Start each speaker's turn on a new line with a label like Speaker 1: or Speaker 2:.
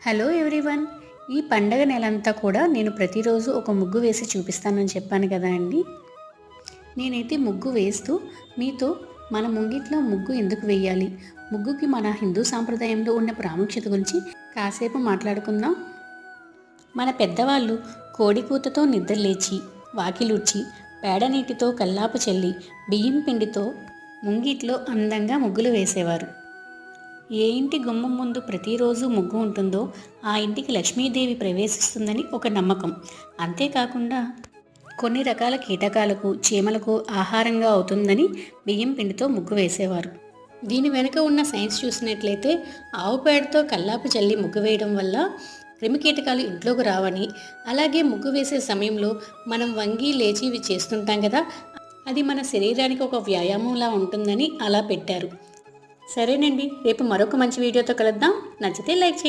Speaker 1: Hello everyone. ఈ పండగ నెలంతా కూడా నేను ప్రతిరోజు ఒక ముగ్గు వేసి చూపిస్తానని చెప్పాను కదా అండి. నేనైతే ముగ్గు వేస్తూ మీతో మన ముంగిట్లో ముగ్గు ఎందుకు వేయాలి, ముగ్గుకి మన హిందూ సాంప్రదాయంలో ఉన్న ప్రాముఖ్యత గురించి కాసేపు మాట్లాడుకుందాం. మన పెద్దవాళ్ళు కోడి కూతతో నిద్రలేచి వాకిలుడ్చి పేడ నీటితో కల్లాపు చల్లి బియ్యం పిండితో ముంగిట్లో అందంగా ముగ్గులు వేసేవారు. ఏ ఇంటి గుమ్మం ముందు ప్రతిరోజు ముగ్గు ఉంటుందో ఆ ఇంటికి లక్ష్మీదేవి ప్రవేశిస్తుందని ఒక నమ్మకం. అంతేకాకుండా కొన్ని రకాల కీటకాలకు చీమలకు ఆహారంగా అవుతుందని బియ్యం పిండితో ముగ్గు వేసేవారు. దీని వెనుక ఉన్న సైన్స్ చూసినట్లయితే ఆవు పేడతో కల్లాపు చల్లి ముగ్గు వేయడం వల్ల క్రిమికీటకాలు ఇంట్లోకి రావని, అలాగే ముగ్గు వేసే సమయంలో మనం వంగి లేచి ఇవి చేస్తుంటాం కదా, అది మన శరీరానికి ఒక వ్యాయామంలా ఉంటుందని అలా పెట్టారు. సరేనండి, రేపు మరొక మంచి వీడియోతో కలుద్దాం. నచ్చితే లైక్ చేయండి.